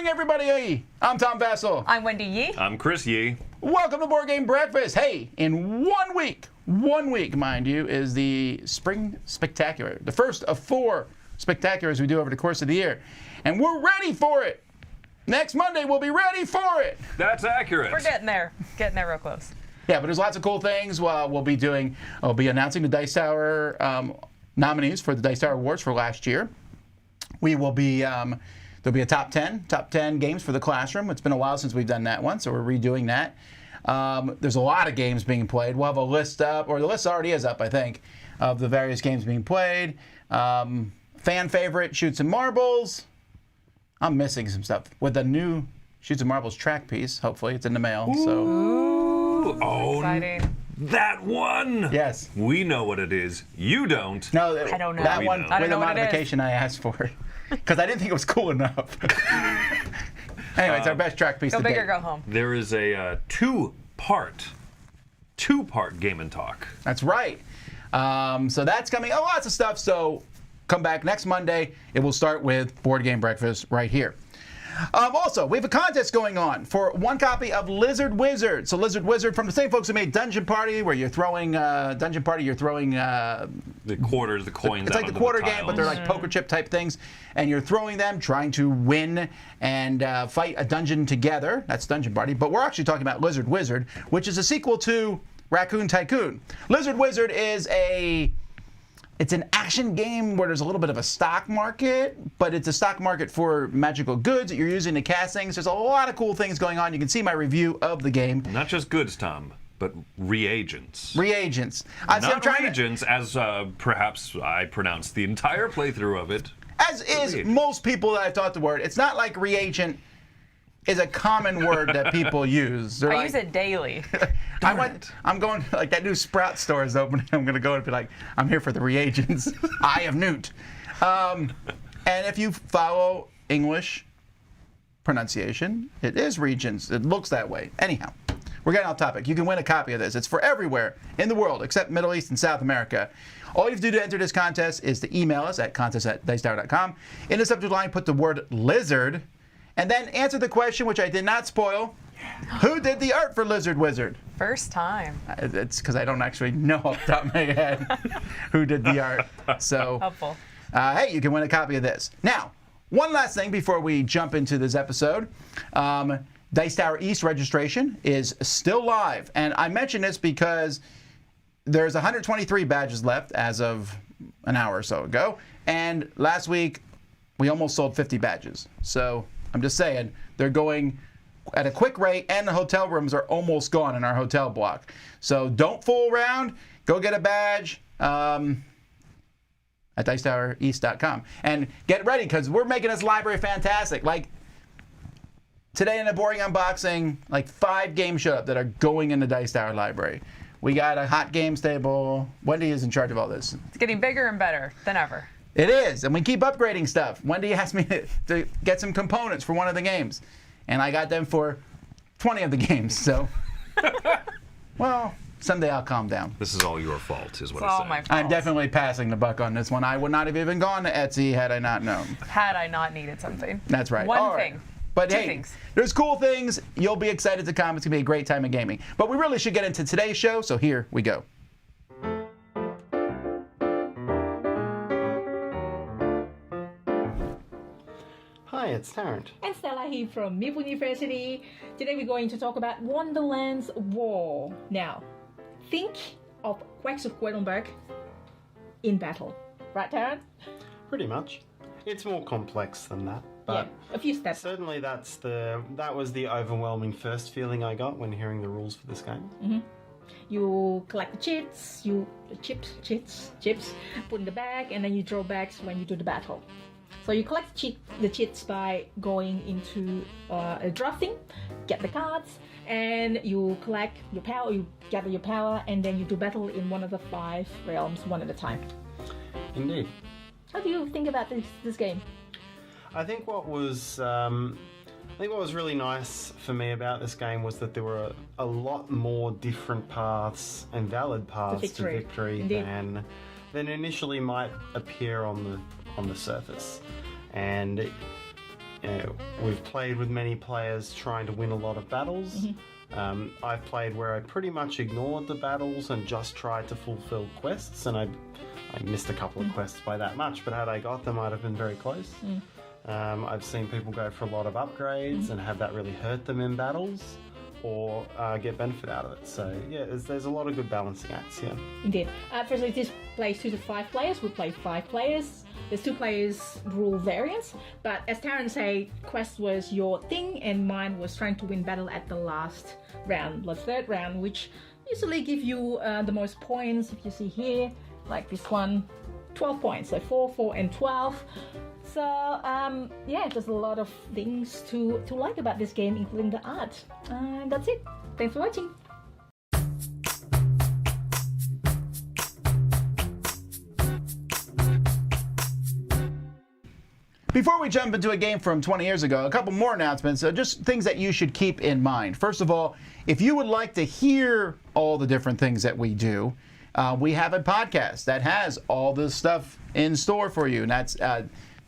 morning, everybody. I'm Tom Vassell. I'm Wendy Yee. I'm Chris Yee. Welcome to Board Game Breakfast. Hey, in 1 week, mind you, is the Spring Spectacular. The first of 4 spectaculars we do over the course of the year. And we're ready for it. Next Monday, we'll be ready for it. That's accurate. We're getting there. Getting there real close. Yeah, but there's lots of cool things. We'll be announcing the Dice Tower nominees for the Dice Tower Awards for last year. We will be, there'll be a top 10 games for the classroom. It's been a while since we've done that one, so we're redoing that. There's a lot of games being played. We'll have a list up, or the list already is up, I think, of the various games being played. Fan favorite, Shoots and Marbles. I'm missing some stuff. With the new Shoots and Marbles track piece, hopefully. It's in the mail. So. Ooh, oh, exciting. That one! Yes. We know what it is. You don't. No, I don't know. That one I with the modification I asked for. Because I didn't think it was cool enough. Anyway, it's our best track piece Go to big date. or go home. There is a two-part Game and Talk. That's right. So that's coming. Oh, lots of stuff. So come back next Monday. It will start with Board Game Breakfast right here. Also, we have a contest going on for 1 copy of Lizard Wizard. So Lizard Wizard, from the same folks who made Dungeon Party, where you're throwing the quarters, the coins. It's like the quarter game, but they're like poker chip type things, and you're throwing them, trying to win and fight a dungeon together. That's Dungeon Party. But we're actually talking about Lizard Wizard, which is a sequel to Raccoon Tycoon. Lizard Wizard is it's an action game where there's a little bit of a stock market, but it's a stock market for magical goods that you're using to cast things. There's a lot of cool things going on. You can see my review of the game. Not just goods, Tom, but reagents. Reagents. Not reagents, as perhaps I pronounced the entire playthrough of it. As is most people that I've taught the word. It's not like reagent is a common word that people use. I use it daily. I'm going, like, that new Sprout store is opening. I'm going to go and be like, I'm here for the reagents. Eye of Newt. And if you follow English pronunciation, it is regions. It looks that way. Anyhow, we're getting off topic. You can win a copy of this. It's for everywhere in the world except Middle East and South America. All you have to do to enter this contest is to email us at contest@dicetower.com. In the subject line, put the word lizard, and then answer the question, which I did not spoil. Who did the art for Lizard Wizard? First time. It's because I don't actually know off the top of my head who did the art. So, Helpful. Hey, you can win a copy of this. Now, one last thing before we jump into this episode. Dice Tower East registration is still live. And I mention this because there's 123 badges left as of an hour or so ago. And last week, we almost sold 50 badges. So I'm just saying, they're going at a quick rate, and the hotel rooms are almost gone in our hotel block. So don't fool around. Go get a badge at dicetowereast.com. And get ready, because we're making this library fantastic. Like, today in the boring unboxing, like 5 games showed up that are going in the Dice Tower library. We got a hot games table. Wendy is in charge of all this. It's getting bigger and better than ever. It is, and we keep upgrading stuff. Wendy asked me to get some components for one of the games, and I got them for 20 of the games, so, well, someday I'll calm down. This is all your fault, is what It's I all say. my fault. I'm definitely passing the buck on this one. I would not have even gone to Etsy had I not known. Had I not needed something. That's right. One All thing. right. But Two hey, things. there's cool things. You'll be excited to come. It's going to be a great time of gaming. But we really should get into today's show, so here we go. Hi, it's Tarrant. And Stella here from Meeple University. Today we're going to talk about Wonderland's War. Now, think of Quacks of Quedlinburg in battle. Right, Tarrant? Pretty much. It's more complex than that, but Yeah, a few steps. certainly that was the overwhelming first feeling I got when hearing the rules for this game. You collect the chips, put in the bag, and then you draw bags when you do the battle. So you collect the chips by going into a drafting, get the cards, and you collect your power, you gather your power, and then you do battle in one of the 5 realms, one at a time. Indeed. How do you think about this game? I think what was really nice for me about this game was that there were a lot more different paths and valid paths to victory Indeed. than initially might appear on the surface. And we've played with many players trying to win a lot of battles. I've played where I pretty much ignored the battles and just tried to fulfill quests, and I missed a couple of quests by that much, but had I got them, I'd have been very close. I've seen people go for a lot of upgrades and have that really hurt them in battles, or get benefit out of it. So yeah, there's a lot of good balancing acts here. Indeed. Firstly, this plays 2 to 5 players. We play 5 players. There's 2 players rule variants, but as Taryn said, quest was your thing, and mine was trying to win battle at the last round, the 3rd round, which usually give you the most points. If you see here, like this one, 12 points. So 4, 4, and 12. So yeah, there's a lot of things to like about this game, including the art. That's it. Thanks for watching. Before we jump into a game from 20 years ago, a couple more announcements, just things that you should keep in mind. First of all, if you would like to hear all the different things that we do, we have a podcast that has all this stuff in store for you, and that's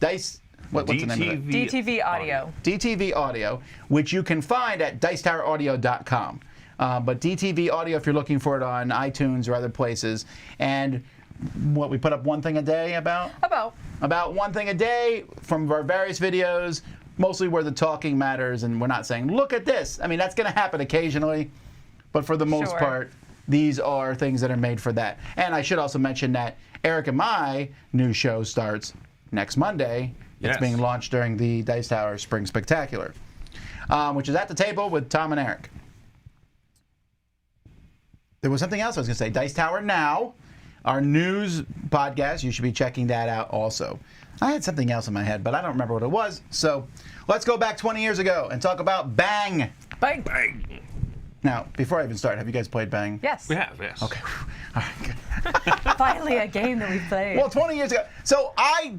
Dice. What's the name of it? DTV Audio. DTV Audio, which you can find at dicetoweraudio.com. But DTV Audio, if you're looking for it on iTunes or other places, and what we put up one thing a day about one thing a day from our various videos, mostly where the talking matters, and we're not saying look at this. I mean, that's going to happen occasionally, but for the most part, these are things that are made for that. And I should also mention that Eric and my new show starts next Monday. It's being launched during the Dice Tower Spring Spectacular, which is At the Table with Tom and Eric. There was something else I was going to say. Dice Tower Now, our news podcast. You should be checking that out also. I had something else in my head, but I don't remember what it was. So let's go back 20 years ago and talk about Bang. Bang. Bang. Now, before I even start, have you guys played Bang? Yes. We have, yes. Okay. All right, good. Finally, a game that we played. Well, 20 years ago. So I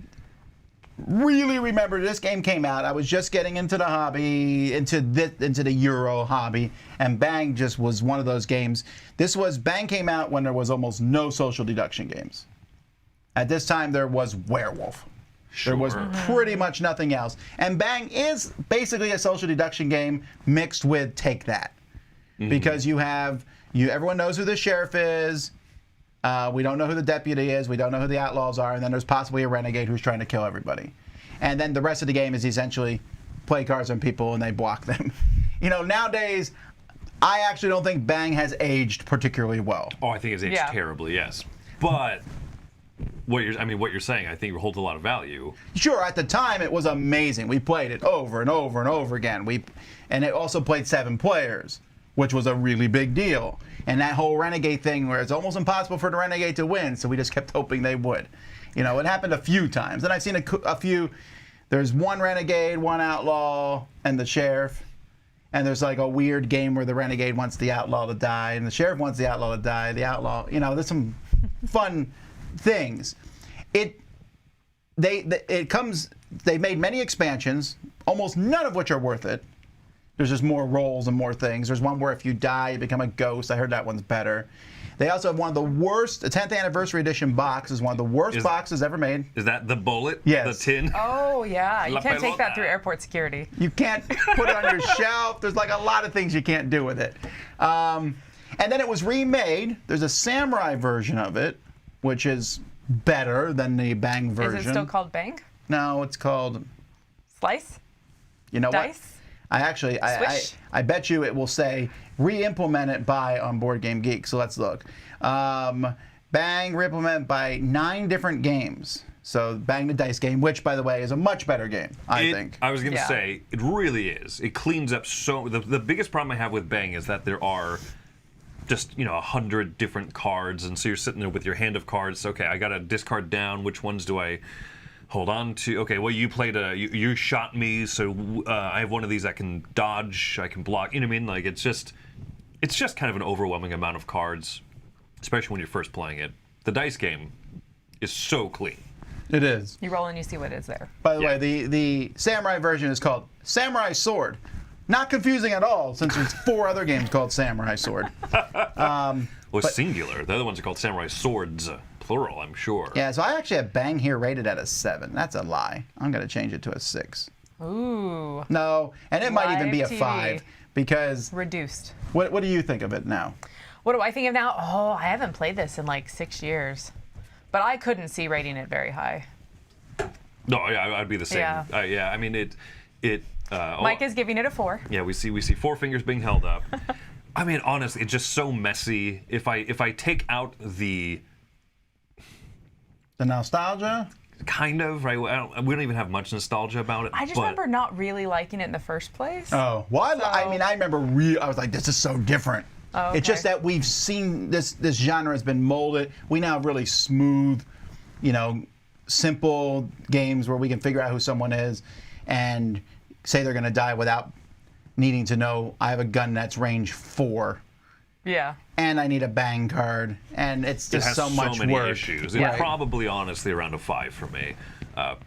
really remember this game came out. I was just getting into the hobby, into the Euro hobby, and Bang just was one of those games. Bang came out when there was almost no social deduction games. At this time, there was Werewolf. There was pretty much nothing else. And Bang is basically a social deduction game mixed with Take That. Because everyone knows who the sheriff is. We don't know who the deputy is. We don't know who the outlaws are. And then there's possibly a renegade who's trying to kill everybody. And then the rest of the game is essentially play cards on people and they block them. You know, nowadays, I actually don't think Bang has aged particularly well. Oh, I think it's aged terribly, yes. But what you're saying, I think holds a lot of value. Sure, at the time it was amazing. We played it over and over and over again. And it also played 7 players, which was a really big deal. And that whole renegade thing where it's almost impossible for the renegade to win, so we just kept hoping they would. You know, it happened a few times. And I've seen a few. There's one renegade, one outlaw, and the sheriff. And there's like a weird game where the renegade wants the outlaw to die, and the sheriff wants the outlaw to die. The outlaw, you know, there's some fun things. They made many expansions, almost none of which are worth it. There's just more roles and more things. There's one where if you die, you become a ghost. I heard that one's better. They also have one of the worst, the 10th anniversary edition box is one of the worst boxes ever made. Is that the bullet? Yes. The tin? Oh, yeah. You can't take that through airport security. You can't put it on your shelf. There's like a lot of things you can't do with it. And then it was remade. There's a samurai version of it, which is better than the Bang version. Is it still called Bang? No, it's called... Slice? You know Dice? what? I bet you it will say re-implement it by on Board Game Geek. So let's look. Bang re-implement by 9 different games. So Bang the Dice game, which by the way is a much better game, I think. I was going to say it really is. It cleans up so. The biggest problem I have with Bang is that there are just 100 different cards, and so you're sitting there with your hand of cards. Okay, I got to discard down. Which ones do I hold on to? Okay, well, you played you shot me, so I have one of these that can dodge, I can block. You know what I mean? Like it's just kind of an overwhelming amount of cards, especially when you're first playing it. The dice game is so clean. It is. You roll and you see what is there. By the way, the samurai version is called Samurai Sword. Not confusing at all, since there's 4 other games called Samurai Sword. Singular. The other ones are called Samurai Swords. Plural, I'm sure. Yeah, so I actually have Bang here rated at a 7. That's a lie. I'm going to change it to a 6. Ooh. No, and it might even be a Live TV. 5 because Reduced. what do you think of it now? What do I think of now? Oh, I haven't played this in like 6 years. But I couldn't see rating it very high. No, yeah, I'd be the same. Yeah. Yeah, I mean it. Mike is giving it a 4. Yeah, we see 4 fingers being held up. I mean, honestly, it's just so messy. If I take out the nostalgia? kind of right, we don't even have much nostalgia about it. I just remember not really liking it in the first place. Oh, well, I mean, I remember I was like, this is so different. Oh, okay. It's just that we've seen this genre has been molded. We now have really smooth, simple games where we can figure out who someone is and say they're going to die without needing to know I have a gun that's range 4. Yeah. And I need a bang card, and it's just it has so much many work. issues. Right. It's probably honestly around a 5 for me.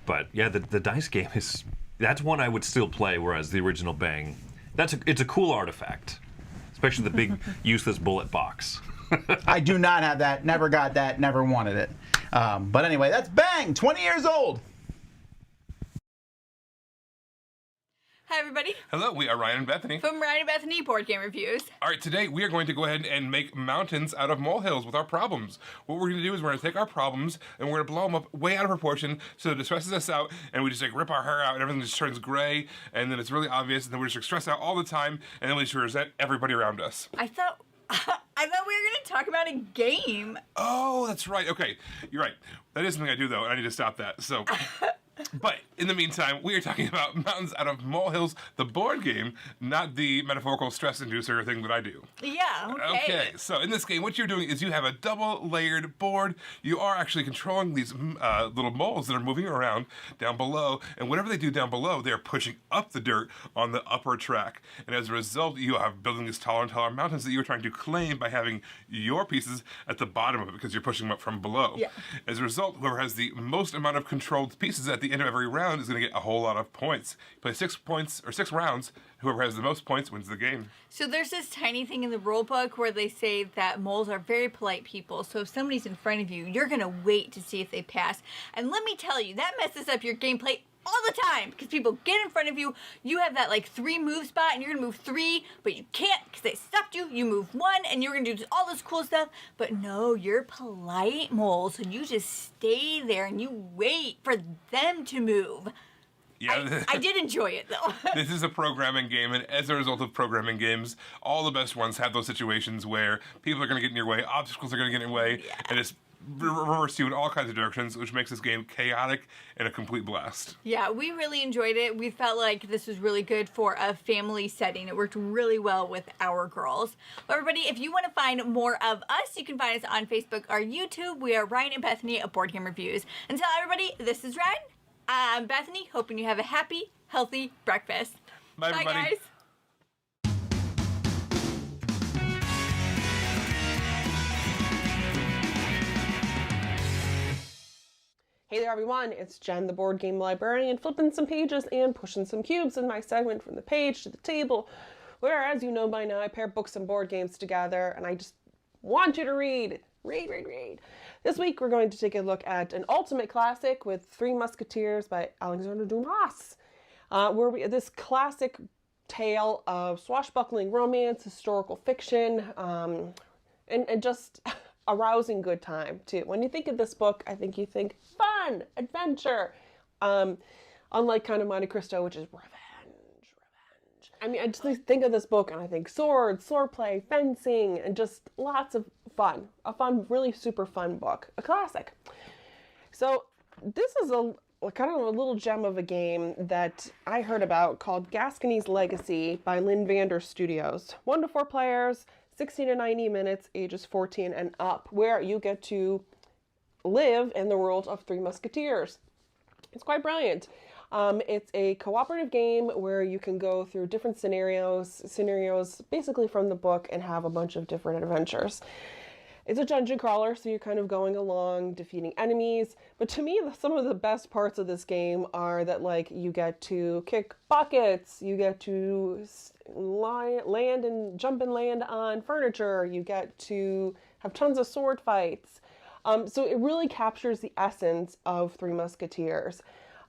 But yeah, the dice game that's one I would still play, whereas the original Bang, it's a cool artifact, especially the big useless bullet box. I do not have that. Never got that. Never wanted it. But anyway, that's Bang. 20 years old. Hi, everybody. Hello, we are Ryan and Bethany. From Ryan and Bethany Board Game Reviews. All right, today we are going to go ahead and make mountains out of molehills with our problems. What we're going to do is we're going to take our problems and we're going to blow them up way out of proportion so that it stresses us out and we just rip our hair out and everything just turns gray and then it's really obvious and then we're just stressed out all the time and then we just resent everybody around us. I thought we were going to talk about a game. Oh, that's right. Okay, you're right. That is something I do though, and I need to stop that. So. But in the meantime, we are talking about Mountains Out of Molehills, the board game, not the metaphorical stress inducer thing that I do. Yeah, okay. So in this game, what you're doing is you have a double-layered board. You are actually controlling these little moles that are moving around down below, and whatever they do down below, they are pushing up the dirt on the upper track. And as a result, you are building these taller and taller mountains that you're trying to claim by having your pieces at the bottom of it because you're pushing them up from below. Yeah. As a result, whoever has the most amount of controlled pieces at the end of every round is going to get a whole lot of points. You play 6 points or 6 rounds. Whoever has the most points wins the game. So there's this tiny thing in the rule book where they say that moles are very polite people. So if somebody's in front of you, you're going to wait to see if they pass. And let me tell you, that messes up your gameplay all the time because people get in front of you. You have that 3 move spot and you're going to move 3, but you can't because they stopped you. You move 1 and you're going to do all this cool stuff. But no, you're polite moles. So you just stay there and you wait for them to move. Yeah, I did enjoy it though. This is a programming game, and as a result of programming games, all the best ones have those situations where people are going to get in your way, obstacles are going to get in your way, and it's reverse you in all kinds of directions, which makes this game chaotic and a complete blast. Yeah, we really enjoyed it. We felt like this was really good for a family setting. It worked really well with our girls. Well, everybody, if you want to find more of us, you can find us on Facebook or YouTube. We are Ryan and Bethany of Board Game Reviews. Until everybody, this is Ryan. I'm Bethany, hoping you have a happy, healthy breakfast. Bye, everybody. Guys. Hey there everyone, it's Jen, the board game librarian, flipping some pages and pushing some cubes in my segment from the page to the table, where, as you know by now, I pair books and board games together, and I just want you to read. Read. This week we're going to take a look at an ultimate classic with Three Musketeers by Alexandre Dumas, this classic tale of swashbuckling romance, historical fiction, and just a rousing good time too. When you think of this book, I think you think fun, adventure, unlike kind of Monte Cristo, which is revenge. I mean, I just think of this book and I think swords, swordplay, fencing, and just lots of fun. A fun, really super fun book. A classic. So this is a kind of a little gem of a game that I heard about called Gascony's Legacy by Lynn Vander Studios. 1 to 4 players, 60 to 90 minutes, ages 14 and up, where you get to live in the world of Three Musketeers. It's quite brilliant. It's a cooperative game where you can go through different scenarios basically from the book and have a bunch of different adventures. It's a dungeon crawler, so you're kind of going along, defeating enemies. But to me, some of the best parts of this game are that, you get to kick buckets, you get to land and jump and land on furniture, you get to have tons of sword fights. So it really captures the essence of Three Musketeers.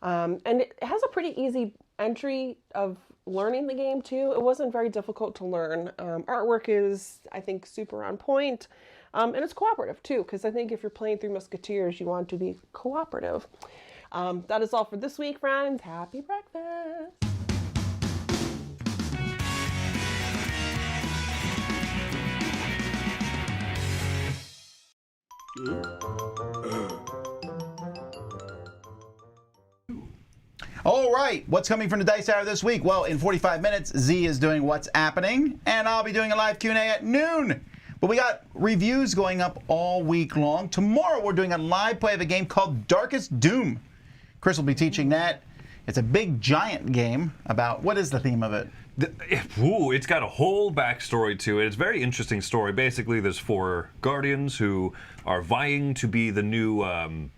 And it has a pretty easy entry of learning the game too. It wasn't very difficult to learn. Artwork is, I think, super on point. And it's cooperative too, because I think if you're playing Three Musketeers, you want to be cooperative. That is all for this week, friends. Happy breakfast! All right, what's coming from the Dice Hour this week? Well, in 45 minutes, Z is doing What's Happening, and I'll be doing a live Q&A at noon. But we got reviews going up all week long. Tomorrow, we're doing a live play of a game called Darkest Doom. Chris will be teaching that. It's a big, giant game about, what is the theme of it? It's got a whole backstory to it. It's a very interesting story. Basically, there's 4 guardians who are vying to be the new,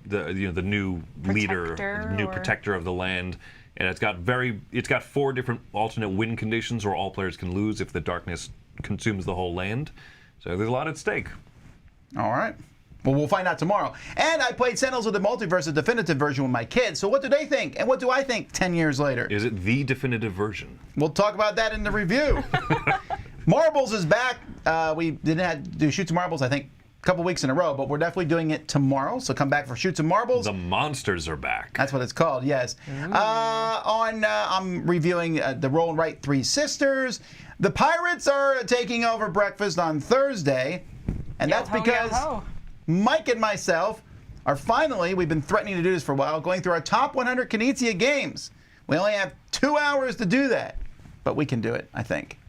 the new leader, new protector of the land. And it's got 4 different alternate win conditions where all players can lose if the darkness consumes the whole land. So there's a lot at stake. All right. Well, we'll find out tomorrow. And I played Sentinels of the Multiverse, the definitive version, with my kids. So what do they think? And what do I think 10 years later? Is it the definitive version? We'll talk about that in the review. Marbles is back. We didn't have to do Shoots and Marbles, I think, a couple weeks in a row, but we're definitely doing it tomorrow. So come back for Shoots and Marbles. The monsters are back. That's what it's called, yes. I'm reviewing the Roll and Write Three Sisters. The Pirates are taking over breakfast on Thursday. And that's because Mike and myself are finally, we've been threatening to do this for a while, going through our top 100 Knizia games. We only have 2 hours to do that, but we can do it, I think.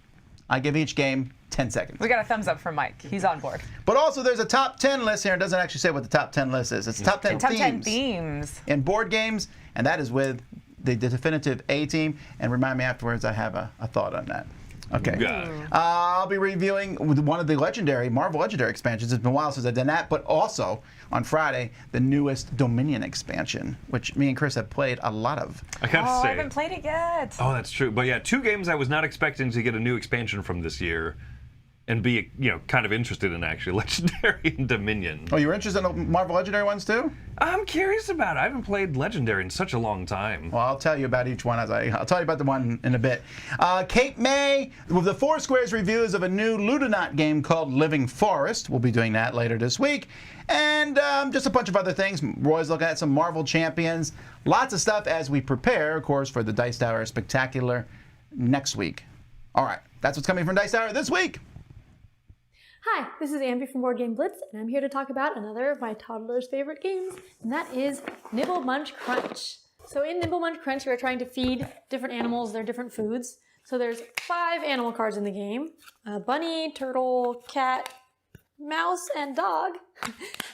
I give each game 10 seconds. We got a thumbs up from Mike. He's on board. But also, there's a top 10 list here. It doesn't actually say what the top 10 list is. It's top 10 Top themes. 10 themes. In board games, and that is with the definitive A team. And remind me afterwards, I have a thought on that. Okay. I'll be reviewing one of the Marvel Legendary expansions. It's been a while since I've done that, but also on Friday, the newest Dominion expansion, which me and Chris have played a lot of. I gotta say, I haven't played it yet. Oh, that's true. But yeah, 2 games I was not expecting to get a new expansion from this year, and be kind of interested in actually Legendary and Dominion. Oh, you were interested in the Marvel Legendary ones too? I'm curious about it. I haven't played Legendary in such a long time. Well, I'll tell you about each one I'll tell you about the one in a bit. Cape May with the 4 Squares reviews of a new Ludonaut game called Living Forest. We'll be doing that later this week. And just a bunch of other things. Roy's looking at some Marvel Champions. Lots of stuff as we prepare, of course, for the Dice Tower Spectacular next week. All right, that's what's coming from Dice Tower this week. Hi, this is Ambie from Board Game Blitz, and I'm here to talk about another of my toddler's favorite games, and that is Nibble Munch Crunch. So in Nibble Munch Crunch, we're trying to feed different animals their different foods. So there's 5 animal cards in the game: bunny, turtle, cat, mouse, and dog.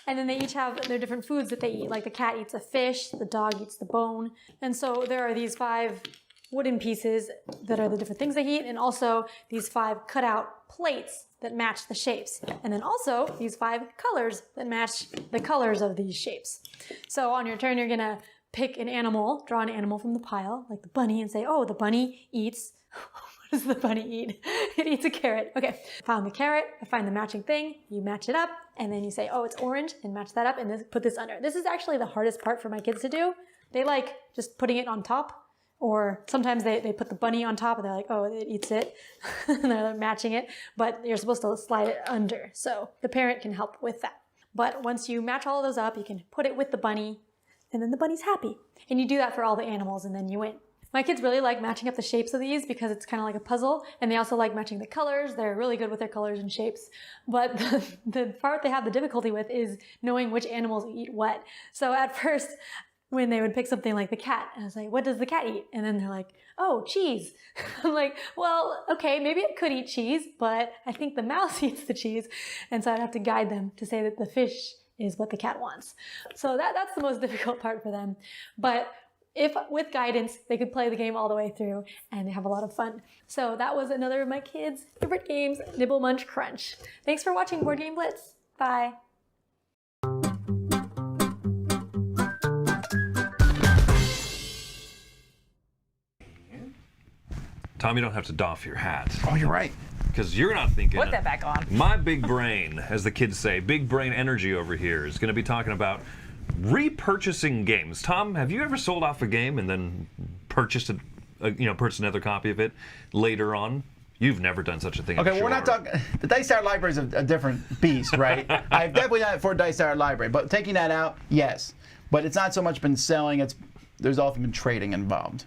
And then they each have their different foods that they eat. Like the cat eats a fish, the dog eats the bone. And so there are these 5 wooden pieces that are the different things they eat, and also these 5 cutout plates that match the shapes. And then also these 5 colors that match the colors of these shapes. So on your turn, you're gonna pick an animal, draw an animal from the pile, like the bunny, and say, oh, the bunny eats, what does the bunny eat? It eats a carrot. Okay, found the carrot, I find the matching thing, you match it up, and then you say, oh, it's orange, and match that up, and put this under. This is actually the hardest part for my kids to do. They like just putting it on top. Or sometimes they put the bunny on top and they're like, oh, it eats it. And they're matching it. But you're supposed to slide it under. So the parent can help with that. But once you match all of those up, you can put it with the bunny. And then the bunny's happy. And you do that for all the animals and then you win. My kids really like matching up the shapes of these because it's kind of like a puzzle. And they also like matching the colors. They're really good with their colors and shapes. But the part they have the difficulty with is knowing which animals eat what. So at first, when they would pick something like the cat, and I was like, what does the cat eat? And then they're like, oh, cheese. I'm like, well, okay, maybe it could eat cheese, but I think the mouse eats the cheese. And so I'd have to guide them to say that the fish is what the cat wants. So that's the most difficult part for them. But if with guidance, they could play the game all the way through and have a lot of fun. So that was another of my kids' favorite games, Nibble Munch Crunch. Thanks for watching Board Game Blitz. Bye. Tom, you don't have to doff your hat. Oh, you're right. Because you're not thinking. Put that back on. My big brain, as the kids say, big brain energy over here is going to be talking about repurchasing games. Tom, have you ever sold off a game and then purchased it purchase another copy of it later on. You've never done such a thing. Okay, I'm well, we're not sure. talking. The Dice Tower Library is a different beast, right? I've definitely done it for Dice Tower Library, but taking that out, yes. But it's not so much been selling. There's often been trading involved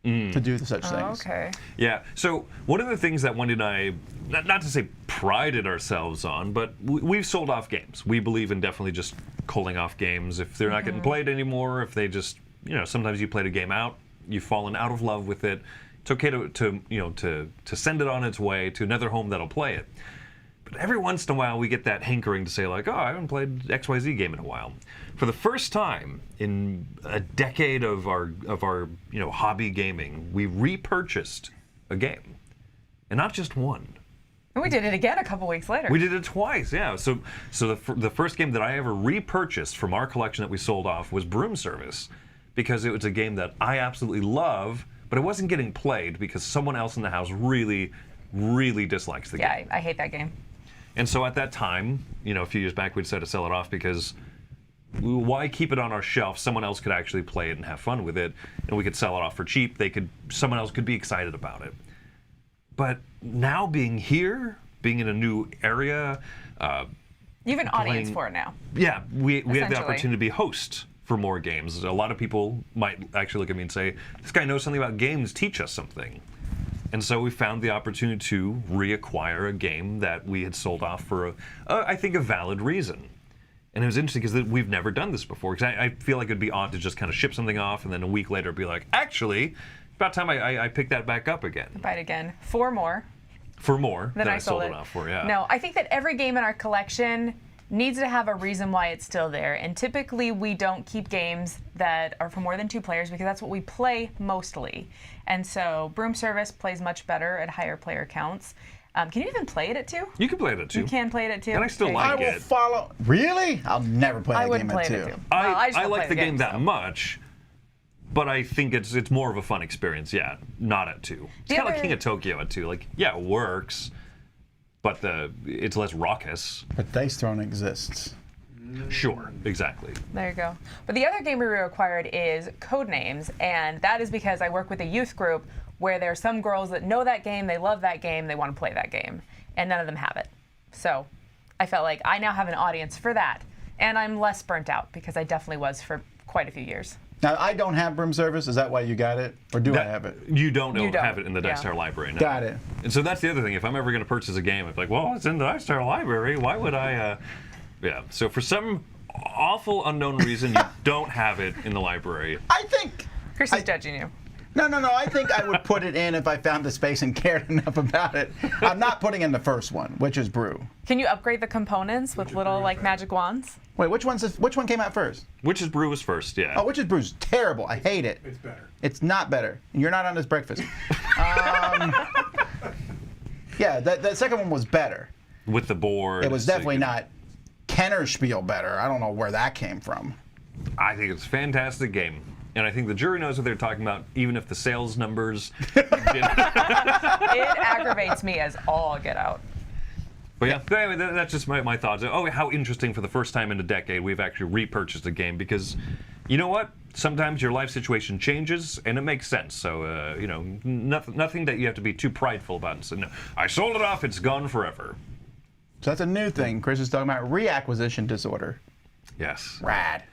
to do such things. Okay. Yeah. So one of the things that Wendy and I, not to say prided ourselves on, but we've sold off games. We believe in definitely just calling off games if they're not getting played anymore. If they just, sometimes you played a game out, you've fallen out of love with it. It's okay to send it on its way to another home that'll play it. But every once in a while, we get that hankering to say like, oh, I haven't played XYZ game in a while. For the first time in a decade of our hobby gaming, we repurchased a game, and not just one. And we did it again a couple weeks later. We did it twice, yeah. So the first game that I ever repurchased from our collection that we sold off was Broom Service, because it was a game that I absolutely love, but it wasn't getting played because someone else in the house really, really dislikes the game. Yeah, I hate that game. And so at that time, a few years back, we decided to sell it off because why keep it on our shelf? Someone else could actually play it and have fun with it, and we could sell it off for cheap. Someone else could be excited about it. But now being here, being in a new area, you have an audience for it now. Yeah, we have the Essentially. opportunity to be host for more games. A lot of people might actually look at me and say, "This guy knows something about games. Teach us something." And so we found the opportunity to reacquire a game that we had sold off for, I think, a valid reason. And it was interesting because we've never done this before. Because I feel like it'd be odd to just kind of ship something off and then a week later be like, actually, about time I pick that back up again. Buy it again. 4 more. For more than I sold sold it off for, yeah. No, I think that every game in our collection needs to have a reason why it's still there. And typically we don't keep games that are for more than 2 players because that's what we play mostly. And so Broom Service plays much better at higher player counts. Can you even play it at 2? You can play it at 2. You can play it at 2. And I still Okay. like I will it. follow. Really? I'll never play I that wouldn't game play at it 2. at 2. Well, I just I don't like play the game that so. much, but I think it's more of a fun experience, yeah, not at 2. It's The kind of like other- King of Tokyo at 2. Like, yeah, it works, but it's less raucous. But Dice Throne exists. Sure, exactly. There you go. But the other game we reacquired is Codenames, and that is because I work with a youth group where there are some girls that know that game, they love that game, they want to play that game, and none of them have it. So I felt like I now have an audience for that, and I'm less burnt out because I definitely was for quite a few years. Now, I don't have Broom Service. Is that why you got it? Or do I have it? You don't You don't, have it in the Dice yeah. Tower library now. Got it. And so that's the other thing. If I'm ever going to purchase a game, I'm like, well, it's in the Dice Tower library. Why would I? Yeah. So for some awful unknown reason, you don't have it in the library. I think. Chris is judging you. No. I think I would put it in if I found the space and cared enough about it. I'm not putting in the first one, which is Brew. Can you upgrade the components with little like magic wands? Wait, which one came out first? Witch's Brew was first, yeah. Oh, Witch's Brew's terrible. I hate it. It's better. It's not better. You're not on this breakfast. Yeah, that second one was better. With the board. It was so you definitely could- not Kennerspiel better. I don't know where that came from. I think it's a fantastic game. And I think the jury knows what they're talking about, even if the sales numbers It aggravates me as all get out. But yeah, but anyway, that's just my thoughts. Oh, how interesting for the first time in a decade we've actually repurchased a game because, you know what? Sometimes your life situation changes and it makes sense. So, nothing that you have to be too prideful about. So, no, I sold it off, it's gone forever. So that's a new thing. Chris is talking about reacquisition disorder. Yes. Rad.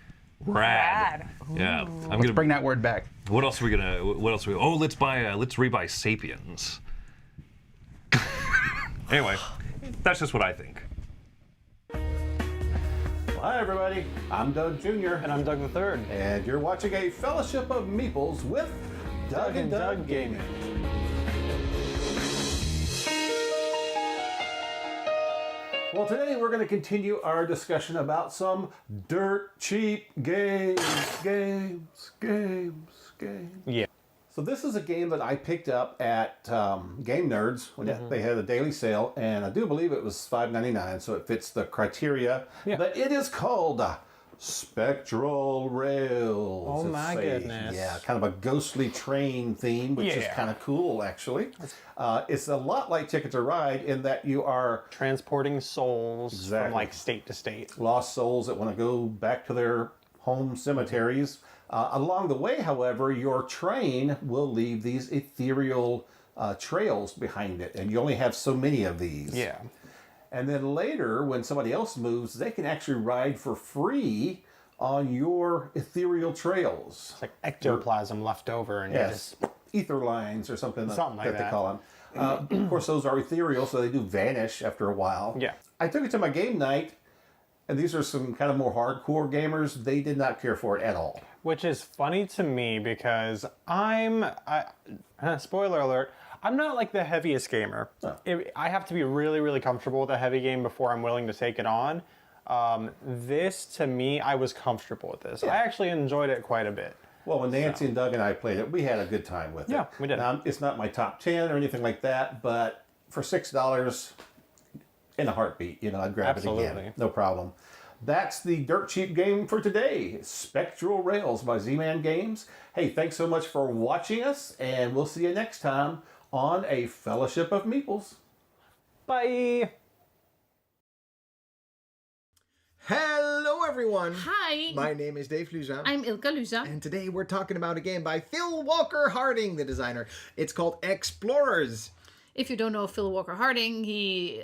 Rad. Yeah. Let's bring that word back. What else are we gonna? Oh, let's rebuy Sapiens. Anyway, that's just what I think. Hi everybody, I'm Doug Jr. And I'm Doug the Third. And you're watching a Fellowship of Meeples with Doug and Doug Gaming. Well, today we're going to continue our discussion about some dirt cheap games. Yeah. So this is a game that I picked up at Game Nerds when they had a daily sale, and I do believe it was $5.99, so it fits the criteria. Yeah. But it is called Spectral Rails. Oh my goodness. Yeah, kind of a ghostly train theme, which is Yeah. kind of cool, actually. It's a lot like Ticket to Ride in that you are Transporting souls Exactly. from like state to state. lost souls that want to go back to their home cemeteries. Along the way, however, your train will leave these ethereal trails behind it, and you only have so many of these. Yeah. And then later, when somebody else moves, they can actually ride for free on your ethereal trails. It's like ectoplasm left over, and Yes, ether lines or something, Something like they that. call them. Of course, those are ethereal, so they do vanish after a while. Yeah. I took it to my game night, and these are some kind of more hardcore gamers. They did not care for it at all. Which is funny to me because spoiler alert, I'm not like the heaviest gamer. Oh. I have to be really, really comfortable with a heavy game before I'm willing to take it on. This, to me, I was comfortable with this. Yeah. I actually enjoyed it quite a bit. Well, when Nancy and Doug and I played it, we had a good time with it. Yeah, we did. Now, it's not my top 10 or anything like that, but for $6 in a heartbeat, I'd grab it Absolutely. again. No problem. That's the dirt cheap game for today, Spectral Rails by Z-Man Games. Hey, thanks so much for watching us, and we'll see you next time on A Fellowship of Meeples. Bye! Hello everyone! Hi! My name is Dave Luza. I'm Ilka Luza. And today we're talking about a game by Phil Walker Harding, the designer. It's called Explorers. If you don't know Phil Walker Harding, he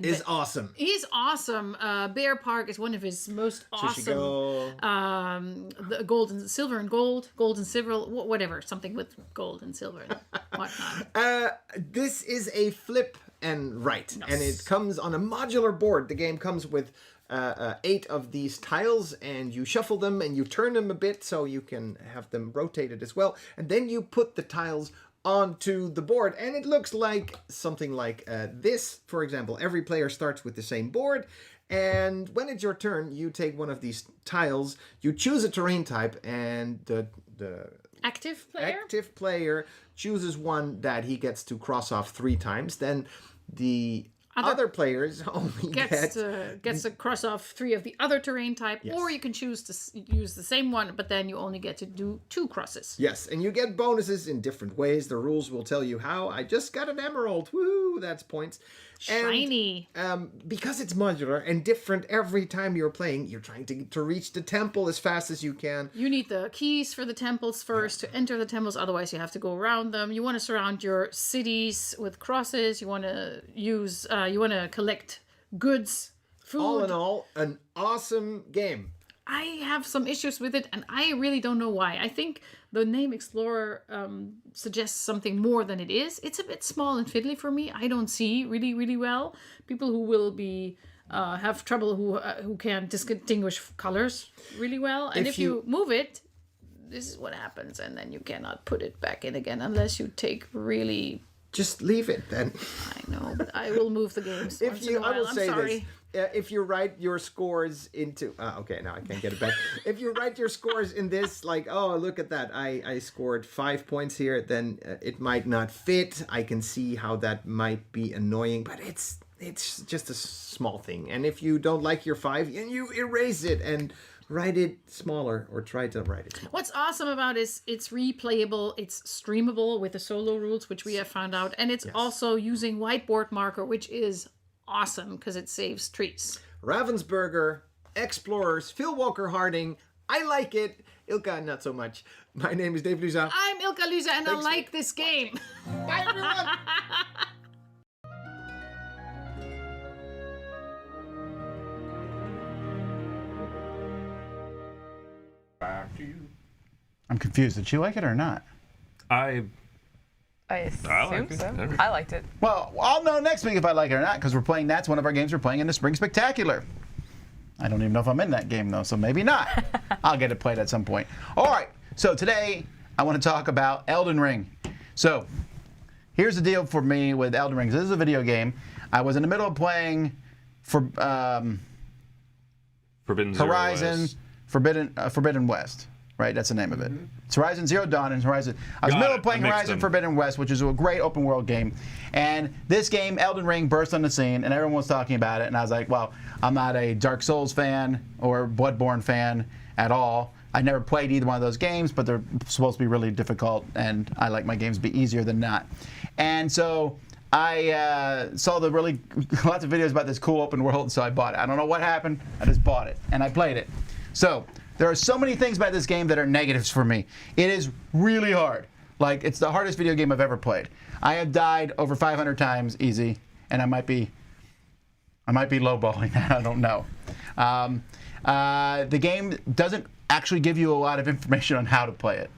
Is awesome. He's awesome. Bear Park is one of his most awesome. The gold and silver and gold and silver, whatever, something with gold and silver and whatnot. This is a flip and write, and it comes on a modular board. The game comes with 8 of these tiles, and you shuffle them and you turn them a bit so you can have them rotated as well, and then you put the tiles onto the board, and it looks like something like this. For example, every player starts with the same board, and when it's your turn, you take one of these tiles, you choose a terrain type, and the active player chooses one that he gets to cross off 3 times. Then the other players only gets to cross off 3 of the other terrain type, or you can choose to use the same one, but then you only get to do 2 crosses. Yes, and you get bonuses in different ways. The rules will tell you how. I just got an emerald. Woo, that's points. Shiny. And, because it's modular and different every time you're playing, you're trying to reach the temple as fast as you can. You need the keys for the temples first to enter the temples, otherwise you have to go around them. You want to surround your cities with crosses. You want to use, you want to collect goods, food. All in all, an awesome game. I have some issues with it, and I really don't know why. I think the name Explorer suggests something more than it is. It's a bit small and fiddly for me. I don't see really, really well. People who will be have trouble who can distinguish colors really well. And if you move it, this is what happens, and then you cannot put it back in again unless you take really. Just leave it then. I know, but I will move the games once in a while. I'm sorry. If you write your scores into... okay, now I can't get it back. If you write your scores in this, like, oh, look at that. I scored 5 points here, then it might not fit. I can see how that might be annoying, but it's just a small thing. And if you don't like your 5, you erase it and write it smaller, or try to write it smaller. What's awesome about it is it's replayable, it's streamable with the solo rules, which we have found out, and it's also using whiteboard marker, which is awesome because it saves trees. Ravensburger, Explorers, Phil Walker Harding. I like it. Ilka, not so much. My name is Dave Luza. I'm Ilka Luza, and I like this game. Bye, everyone. I'm confused. Did you like it or not? I assume liked it. so. I liked it. Well, I'll know next week if I like it or not, because we're playing. That's one of our games we're playing in the Spring Spectacular. I don't even know if I'm in that game, though, so maybe not. I'll get it played at some point. All right, so today I want to talk about Elden Ring. So here's the deal for me with Elden Ring. This is a video game. I was in the middle of playing Forbidden Horizon, Forbidden West. Right, that's the name of it. It's Horizon Zero Dawn and Horizon. I was in the middle of playing Horizon Forbidden West, which is a great open world game. And this game, Elden Ring, burst on the scene, and everyone was talking about it. And I was like, well, I'm not a Dark Souls fan or Bloodborne fan at all. I never played either one of those games, but they're supposed to be really difficult, and I like my games to be easier than not. And so I saw the lots of videos about this cool open world, so I bought it. I don't know what happened. I just bought it, and I played it. So There are so many things about this game that are negatives for me. It is really hard. Like, it's the hardest video game I've ever played. I have died over 500 times easy, and I might be lowballing that. I don't know. The game doesn't actually give you a lot of information on how to play it.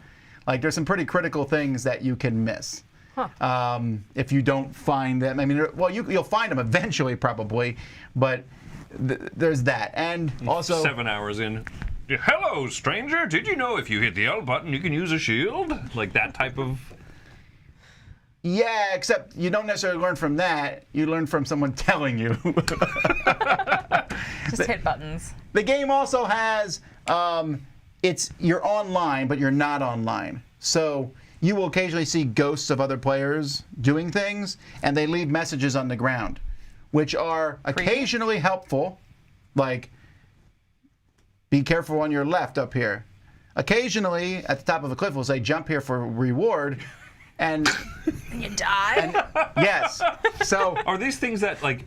Like, there's some pretty critical things that you can miss. If you don't find them. I mean, well, you'll find them eventually, probably, but there's that. And also 7 hours in. Hello, stranger. Did you know if you hit the L button, you can use a shield? Like that type of... Yeah, except you don't necessarily learn from that. You learn from someone telling you. Just hit buttons. The game also has, you're online, but you're not online. So you will occasionally see ghosts of other players doing things, and they leave messages on the ground, which are occasionally helpful, like, be careful on your left up here. Occasionally, at the top of a cliff, we'll say, jump here for reward. And you die? Yes. So are these things that like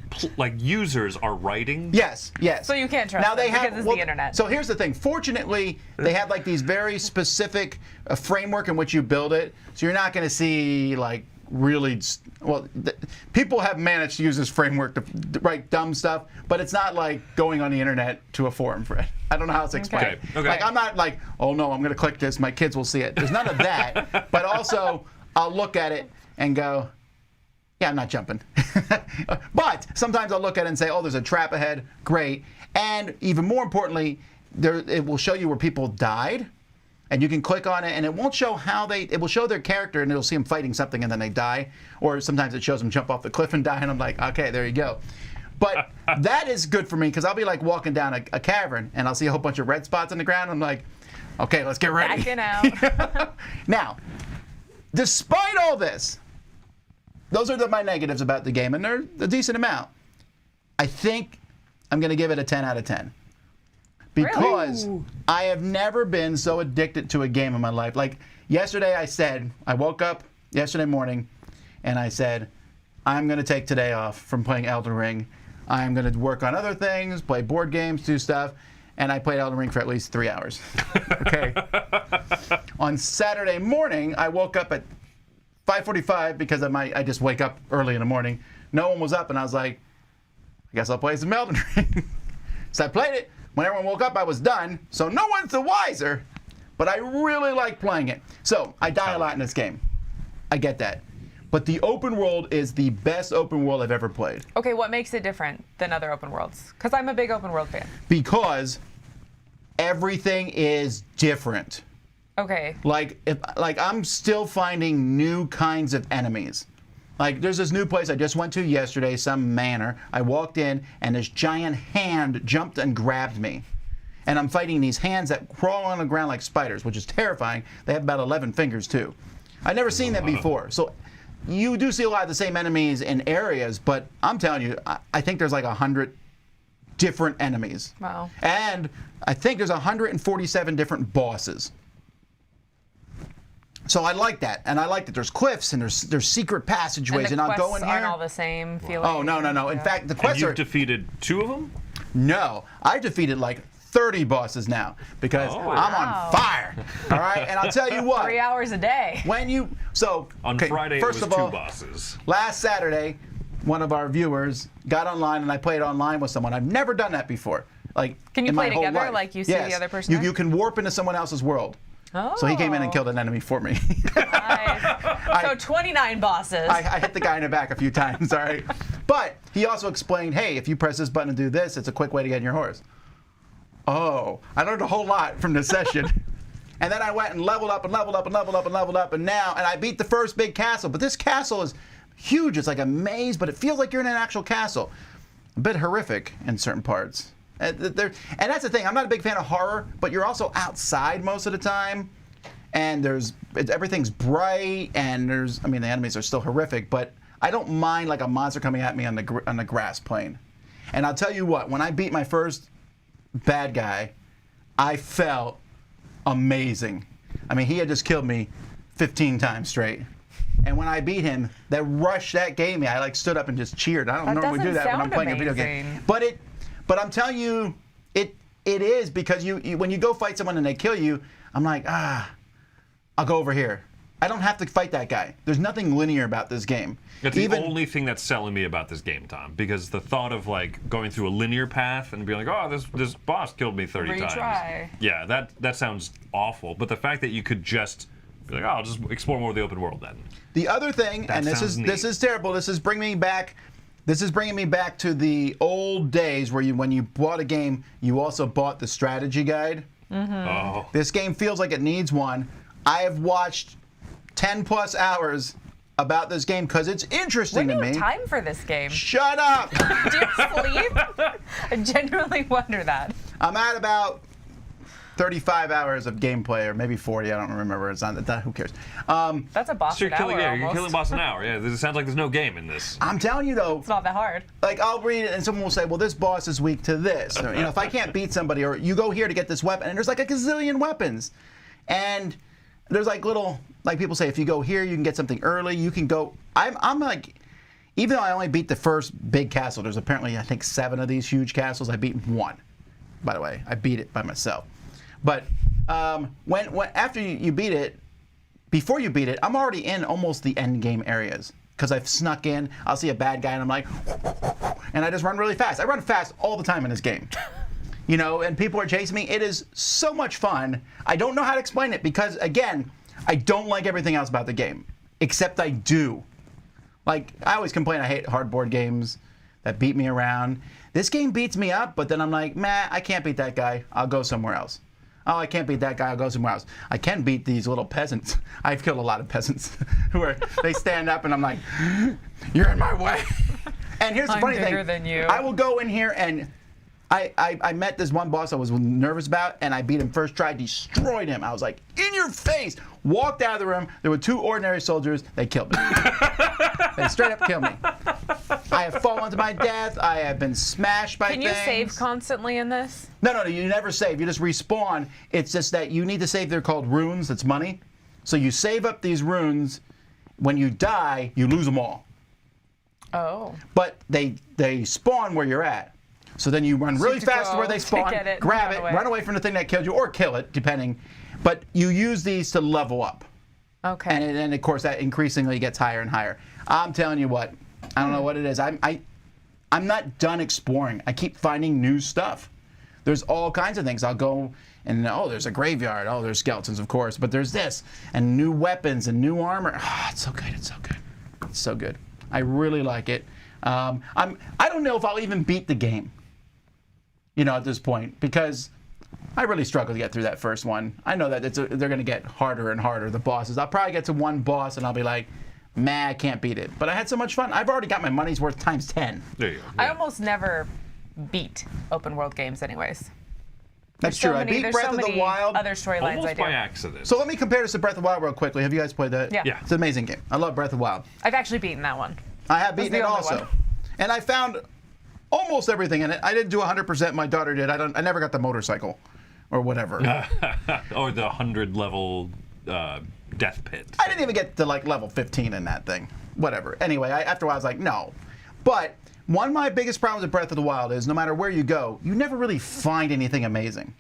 users are writing? Yes, yes. So you can't trust them because it's the internet. So here's the thing. Fortunately, they have like these very specific framework in which you build it. So you're not going to see like really, people have managed to use this framework to write dumb stuff, but it's not like going on the internet to a forum for it. I don't know how else to explain it. Okay. Like, I'm not like, oh no, I'm going to click this, my kids will see it. There's none of that. But also, I'll look at it and go, yeah, I'm not jumping. But sometimes I'll look at it and say, oh, there's a trap ahead. Great. And even more importantly, it will show you where people died. And you can click on it, and it won't show it will show their character, and it'll see them fighting something, and then they die. Or sometimes it shows them jump off the cliff and die, and I'm like, okay, there you go. But that is good for me, because I'll be like walking down a cavern, and I'll see a whole bunch of red spots in the ground, and I'm like, okay, let's get ready. Backing out. Now, despite all this, those are my negatives about the game, and they're a decent amount. I think I'm going to give it a 10 out of 10. Because I have never been so addicted to a game in my life. Like yesterday I woke up yesterday morning and I said, I'm going to take today off from playing Elden Ring. I'm going to work on other things, play board games, do stuff. And I played Elden Ring for at least 3 hours. Okay. On Saturday morning, I woke up at 5:45 because I just wake up early in the morning. No one was up and I was like, I guess I'll play some Elden Ring. So I played it. When everyone woke up, I was done, so no one's the wiser, but I really like playing it. So, I die a lot in this game. I get that. But the open world is the best open world I've ever played. Okay, what makes it different than other open worlds? Because I'm a big open world fan. Because everything is different. Okay. Like I'm still finding new kinds of enemies. Like, there's this new place I just went to yesterday, some manor. I walked in, and this giant hand jumped and grabbed me. And I'm fighting these hands that crawl on the ground like spiders, which is terrifying. They have about 11 fingers, too. I've never seen that before. So you do see a lot of the same enemies in areas, but I'm telling you, I think there's like 100 different enemies. Wow. And I think there's 147 different bosses. So I like that, and I like that there's cliffs and there's secret passageways, and I'll go in here. Aren't all the same feeling. Oh no. In fact, the quests you've defeated 2 of them? No, I've defeated like 30 bosses now because I'm on fire. All right, and I'll tell you what. 3 hours a day. On Friday first it was of all, 2 bosses. Last Saturday, one of our viewers got online, and I played online with someone. I've never done that before. Like, can you in play my whole together, life. like you see the other person? You can warp into someone else's world. Oh. So he came in and killed an enemy for me. Nice. So 29 bosses. I hit the guy in the back a few times, all right? But he also explained, hey, if you press this button and do this, it's a quick way to get in your horse. Oh, I learned a whole lot from this session. And then I went and leveled up and leveled up and leveled up and leveled up, and I beat the first big castle. But this castle is huge. It's like a maze, but it feels like you're in an actual castle. A bit horrific in certain parts. And that's the thing. I'm not a big fan of horror, but you're also outside most of the time, and everything's bright, and the enemies are still horrific, but I don't mind like a monster coming at me on the grass plane. And I'll tell you what, when I beat my first bad guy, I felt amazing. I mean, he had just killed me 15 times straight. And when I beat him, that rush that gave me, I like stood up and just cheered. I don't normally do that when I'm playing a video game. But I'm telling you, it is because you when you go fight someone and they kill you, I'm like, I'll go over here. I don't have to fight that guy. There's nothing linear about this game. It's the only thing that's selling me about this game, Tom, because the thought of like going through a linear path and being like, oh, this boss killed me 30 times. Retry. Yeah, that sounds awful. But the fact that you could just be like, oh, I'll just explore more of the open world then. The other thing, and this is terrible. This is bringing me back to the old days where when you bought a game, you also bought the strategy guide. Oh. This game feels like it needs one. I have watched 10 plus hours about this game because it's interesting When do to you me. have time for this game? Shut up! Do you sleep? I genuinely wonder that. I'm at about 35 hours of gameplay, or maybe 40. I don't remember. It's not that. Who cares? That's a boss So an hour you're almost. killing boss an hour. Yeah, it sounds like there's no game in this. I'm telling you though. It's not that hard. Like I'll read it and someone will say, well, this boss is weak to this. Or, if I can't beat somebody, or you go here to get this weapon, and there's like a gazillion weapons. And there's like little, like people say, if you go here, you can get something early. You can go, I'm like, even though I only beat the first big castle, there's apparently, I think, 7 of these huge castles. I beat 1, by the way. I beat it by myself. But when after you beat it, before you beat it, I'm already in almost the end game areas. Because I've snuck in, I'll see a bad guy and I'm like, and I just run really fast. I run fast all the time in this game. And people are chasing me. It is so much fun. I don't know how to explain it because, again, I don't like everything else about the game. Except I do. Like, I always complain I hate hard board games that beat me around. This game beats me up, but then I'm like, I can't beat that guy. I'll go somewhere else. Oh, I can't beat that guy. I'll go somewhere else. I can beat these little peasants. I've killed a lot of peasants they stand up and I'm like, you're in my way. And here's the I'm funny bigger thing. than you. I will go in here and I met this one boss I was nervous about, and I beat him first try, destroyed him. I was like, in your face! Walked out of the room. There were 2 ordinary soldiers. They killed me. They straight up killed me. I have fallen to my death. I have been smashed by things. Can you save constantly in this? No, you never save. You just respawn. It's just that you need to save. They're called runes. That's money. So you save up these runes. When you die, you lose them all. Oh. But they spawn where you're at. So then you run really fast to where they spawn, grab it, run away from the thing that killed you, or kill it, depending. But you use these to level up. Okay. And then, of course, that increasingly gets higher and higher. I'm telling you what, I don't know what it is. I'm not done exploring. I keep finding new stuff. There's all kinds of things. I'll go and, there's a graveyard. Oh, there's skeletons, of course. But there's this, and new weapons, and new armor. Oh, it's so good. It's so good. It's so good. I really like it. I don't know if I'll even beat the game. At this point, because I really struggle to get through that first one. I know that they're going to get harder and harder, the bosses. I'll probably get to one boss and I'll be like, I can't beat it. But I had so much fun. I've already got my money's worth times 10. There you go. I almost never beat open world games anyways. That's true. I beat Breath of the Wild. Other storylines Almost I do. by accident. So let me compare this to Breath of the Wild real quickly. Have you guys played that? Yeah. It's an amazing game. I love Breath of the Wild. I've actually beaten that one. I have beaten the it only also. one. And I found almost everything in it. I didn't do 100%. My daughter did. I never got the motorcycle or whatever. Or the 100 level death pit. I didn't even get to level 15 in that thing. Whatever. Anyway, after a while I was like, no. But one of my biggest problems with Breath of the Wild is no matter where you go, you never really find anything amazing.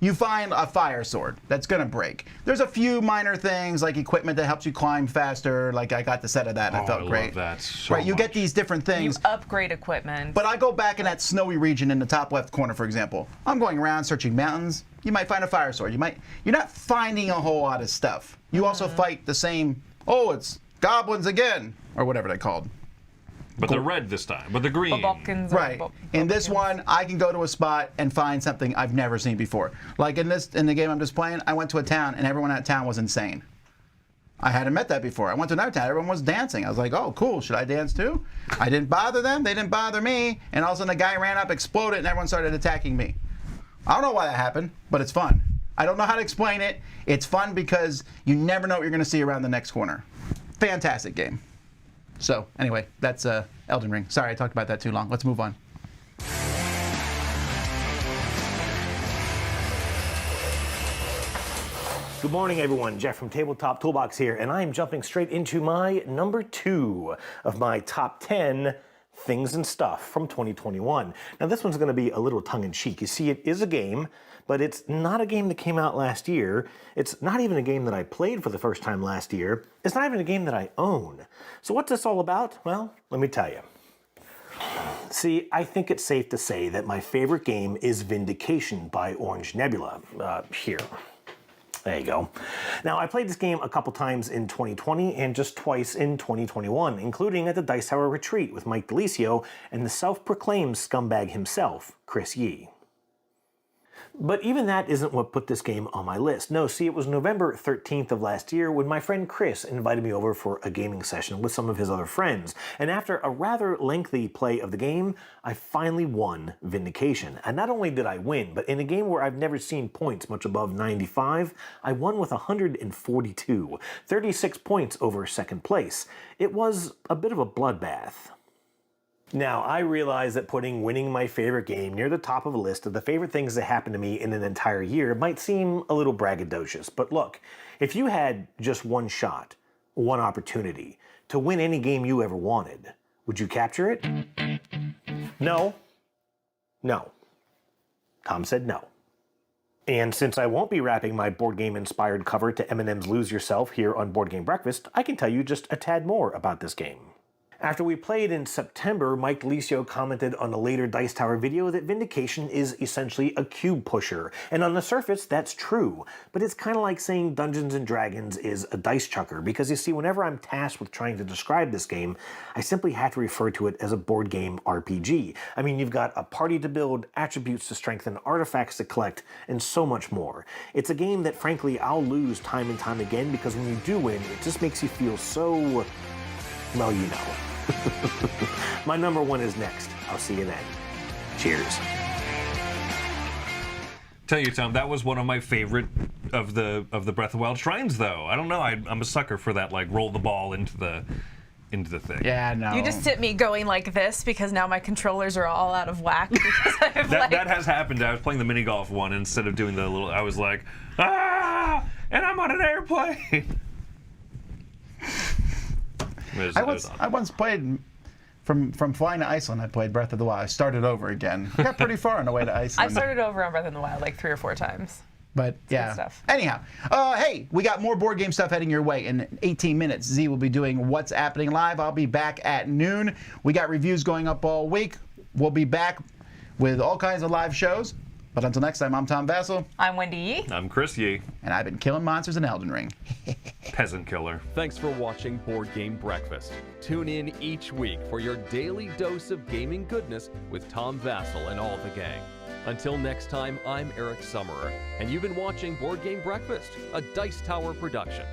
You find a fire sword that's going to break. There's a few minor things like equipment that helps you climb faster. Like I got the set of that and I felt great. Love that so right, you much. get these different things. You upgrade equipment. But I go back in that snowy region in the top left corner, for example. I'm going around searching mountains. You might find a fire sword. You're not finding a whole lot of stuff. You also fight the same, it's goblins again, or whatever they're called. But the red this time, but the green. Right. In this one, I can go to a spot and find something I've never seen before. Like in the game I'm just playing, I went to a town and everyone in that town was insane. I hadn't met that before. I went to another town, everyone was dancing. I was like, oh, cool, should I dance too? I didn't bother them, they didn't bother me, and all of a sudden a guy ran up, exploded, and everyone started attacking me. I don't know why that happened, but it's fun. I don't know how to explain it. It's fun because you never know what you're going to see around the next corner. Fantastic game. So, anyway, that's Elden Ring. Sorry, I talked about that too long. Let's move on. Good morning, everyone. Jeff from Tabletop Toolbox here, and I am jumping straight into my number 2 of my top 10 Things and Stuff from 2021. Now this one's going to be a little tongue-in-cheek. You see, it is a game, but it's not a game that came out last year. It's not even a game that I played for the first time last year. It's not even a game that I own. So what's this all about? Well, let me tell you. See, I think it's safe to say that my favorite game is Vindication by Orange Nebula. Here. There you go. Now, I played this game a couple times in 2020 and just twice in 2021, including at the Dice Tower Retreat with Mike DeLisio and the self-proclaimed scumbag himself, Chris Yee. But even that isn't what put this game on my list. No, see, it was November 13th of last year when my friend Chris invited me over for a gaming session with some of his other friends. And after a rather lengthy play of the game, I finally won Vindication. And not only did I win, but in a game where I've never seen points much above 95, I won with 142, 36 points over second place. It was a bit of a bloodbath. Now, I realize that putting winning my favorite game near the top of a list of the favorite things that happened to me in an entire year might seem a little braggadocious, but look, if you had just one shot, one opportunity, to win any game you ever wanted, would you capture it? No. No. Tom said no. And since I won't be wrapping my board game-inspired cover to Eminem's Lose Yourself here on Board Game Breakfast, I can tell you just a tad more about this game. After we played in September, Mike DeLisio commented on a later Dice Tower video that Vindication is essentially a cube pusher, and on the surface that's true, but it's kind of like saying Dungeons & Dragons is a dice chucker, because you see, whenever I'm tasked with trying to describe this game, I simply have to refer to it as a board game RPG. I mean, you've got a party to build, attributes to strengthen, artifacts to collect, and so much more. It's a game that, frankly, I'll lose time and time again, because when you do win, it just makes you feel so... well, you know. My number one is next. I'll see you then. Cheers. Tell you, Tom, that was one of my favorite of the Breath of the Wild shrines, though. I don't know. I'm a sucker for that, like, roll the ball into the thing. Yeah, no. You just hit me going like this because now my controllers are all out of whack. Because that has happened. I was playing the mini golf one instead of doing the little. I was like, ah, and I'm on an airplane. I once played from flying to Iceland. I played Breath of the Wild. I started over again. Got pretty far on the way to Iceland. I started over on Breath of the Wild like 3 or 4 times. But It's yeah. good stuff. Anyhow, hey, we got more board game stuff heading your way. In 18 minutes, Z will be doing What's Happening Live. I'll be back at noon. We got reviews going up all week. We'll be back with all kinds of live shows. But until next time, I'm Tom Vassell. I'm Wendy Yee. I'm Chris Yee. And I've been killing monsters in Elden Ring. Peasant killer. Thanks for watching Board Game Breakfast. Tune in each week for your daily dose of gaming goodness with Tom Vassell and all the gang. Until next time, I'm Eric Summerer, and you've been watching Board Game Breakfast, a Dice Tower production.